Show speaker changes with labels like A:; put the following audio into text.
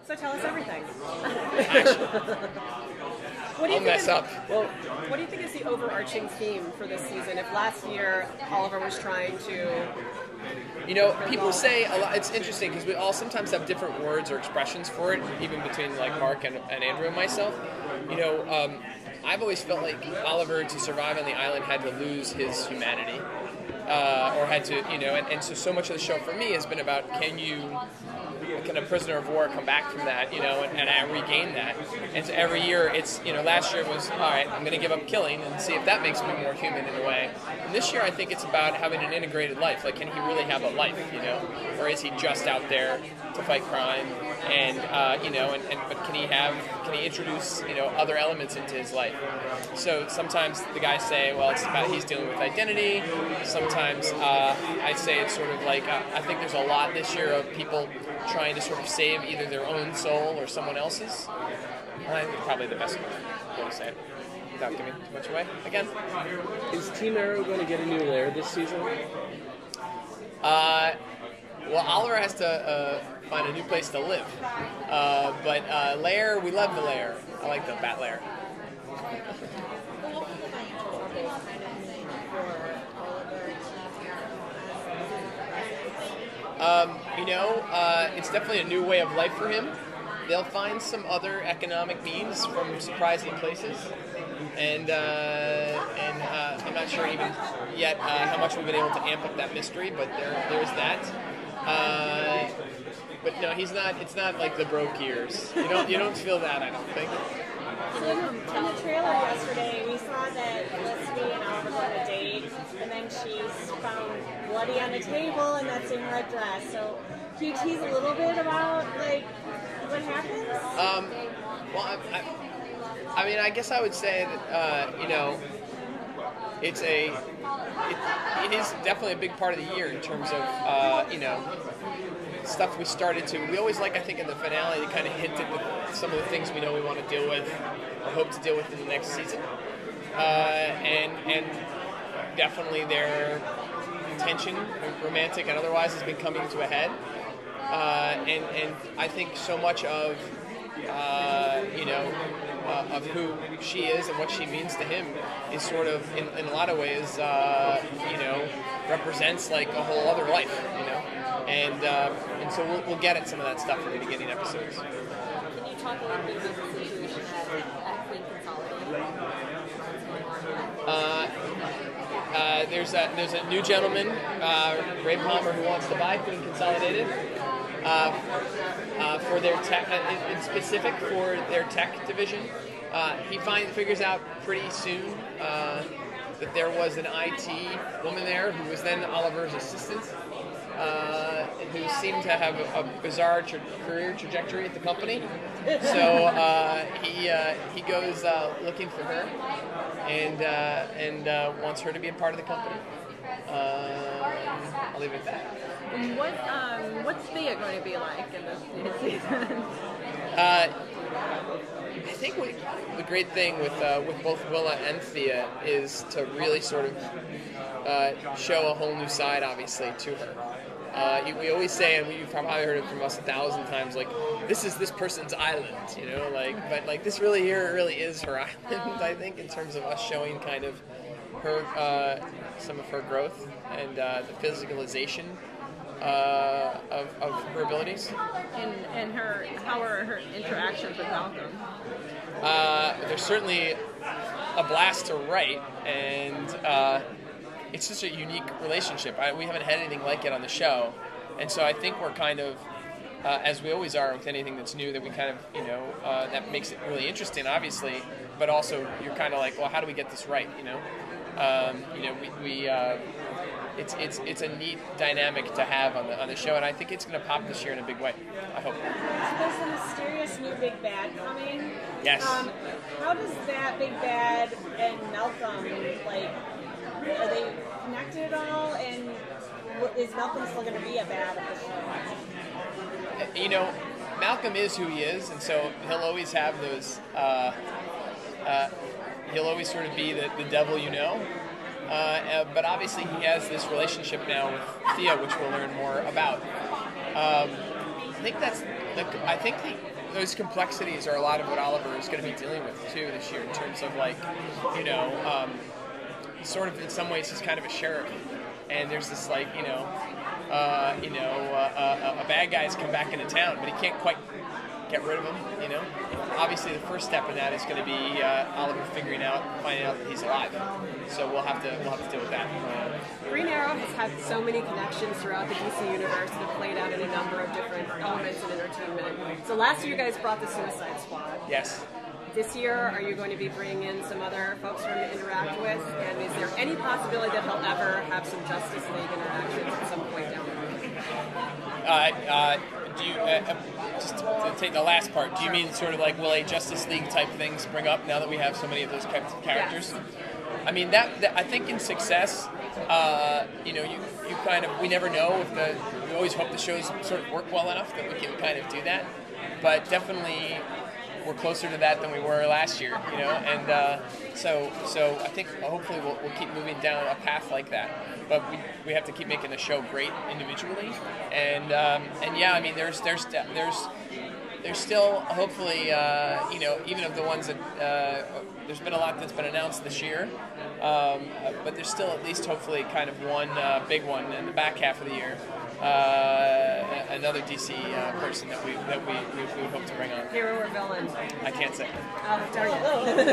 A: So tell us everything.
B: I'll mess up.
A: Well, what do you think is the overarching theme for this season? If last year Oliver was trying to...
B: People say a lot. It's interesting because we all sometimes have different words or expressions for it, even between like Marc and Andrew and myself. I've always felt like Oliver, to survive on the island, had to lose his humanity, or had to, and so much of the show for me has been about can a prisoner of war come back from that, and I regain that. And so every year it's, last year was, all right, I'm going to give up killing and see if that makes me more human in a way. And this year I think it's about having an integrated life. Like, can he really have a life, or is he just out there to fight crime? And, but can he introduce, other elements into his life? So sometimes the guys say, well, it's about he's dealing with identity. Sometimes I say it's sort of like, I think there's a lot this year of people trying to sort of save either their own soul or someone else's. I think probably the best way to say it, without giving too much away. Again,
C: is Team Arrow going to get a new lair this season?
B: Well, Oliver has to find a new place to live. But lair, we love the lair. I like the bat lair. It's definitely a new way of life for him. They'll find some other economic means from surprising places, and I'm not sure even yet how much we've been able to amp up that mystery, but there's that. But no, he's not. It's not like the broke years. You don't feel that, I don't think.
D: In the trailer yesterday, we saw that Felicity and Oliver go on a date, and then she's found bloody on the table, and that's in red dress. So, can you tease a little bit about what happens?
B: Well, I guess I would say that it is definitely a big part of the year in terms of stuff we started to. We always I think in the finale, to kind of hint at some of the things we know we want to deal with or hope to deal with in the next season, and definitely their tension, romantic and otherwise, has been coming to a head, and I think so much of of who she is and what she means to him is sort of in a lot of ways represents like a whole other life, and so we'll get at some of that stuff in the beginning episodes.
D: Can you talk a little bit about the situation at Queen Consolidated?
B: There's a new gentleman, Ray Palmer, who wants to buy Queen Consolidated for their tech, in specific for their tech division. He figures out pretty soon that there was an IT woman there who was then Oliver's assistant, who seemed to have a bizarre career trajectory at the company. So he goes looking for her and wants her to be a part of the company. I'll leave it at that.
A: What's Thea going to be like in this season?
B: I think the great thing with both Willa and Thea is to really sort of show a whole new side, obviously, to her. We always say, and you've probably heard it from us 1,000 times, like, this is this person's island, but this really is her island, I think, in terms of us showing kind of her, some of her growth and the physicalization of her abilities.
A: And how are her interactions with Malcolm?
B: There's certainly a blast to write, and it's just a unique relationship. We haven't had anything like it on the show, and so I think we're kind of, as we always are with anything that's new, that we kind of, that makes it really interesting, obviously, but also you're kind of like, well, how do we get this right, It's a neat dynamic to have on the show, and I think it's going to pop this year in a big way. I hope.
D: There's a mysterious new big bad coming.
B: Yes.
D: How does that big bad and Malcolm, are they connected at all? And is Malcolm still going to be a bad at the show?
B: Malcolm is who he is, and so he'll always have those. He'll always sort of be the devil, but obviously he has this relationship now with Thea, which we'll learn more about. I think those complexities are a lot of what Oliver is going to be dealing with too this year in terms of like, you know, sort of in some ways he's kind of a sheriff, and there's this like, a bad guy's come back into town, but he can't quite get rid of him, you know. Obviously, the first step in that is going to be Oliver finding out that he's alive. So we'll have to deal with that.
A: Green Arrow has had so many connections throughout the DC universe that have played out in a number of different elements of entertainment. So last year, you guys brought the Suicide Squad.
B: Yes.
A: This year, are you going to be bringing in some other folks for him to interact with? And is there any possibility that he'll ever have some Justice League interactions at some point down the road?
B: Do you just to take the last part? Do you mean sort of like will a Justice League type things spring up now that we have so many of those types of characters?
A: Yes.
B: I mean that I think in success, you kind of we never know if we always hope the shows sort of work well enough that we can kind of do that, but definitely we're closer to that than we were last year, you know, and so I think hopefully we'll keep moving down a path like that. But we have to keep making the show great individually, and yeah, I mean there's still hopefully even of the ones that there's been a lot that's been announced this year, but there's still at least hopefully kind of one big one in the back half of the year. Another DC person that we hope to bring on.
A: Hero or villain?
B: I can't say.
A: Oh, darn it.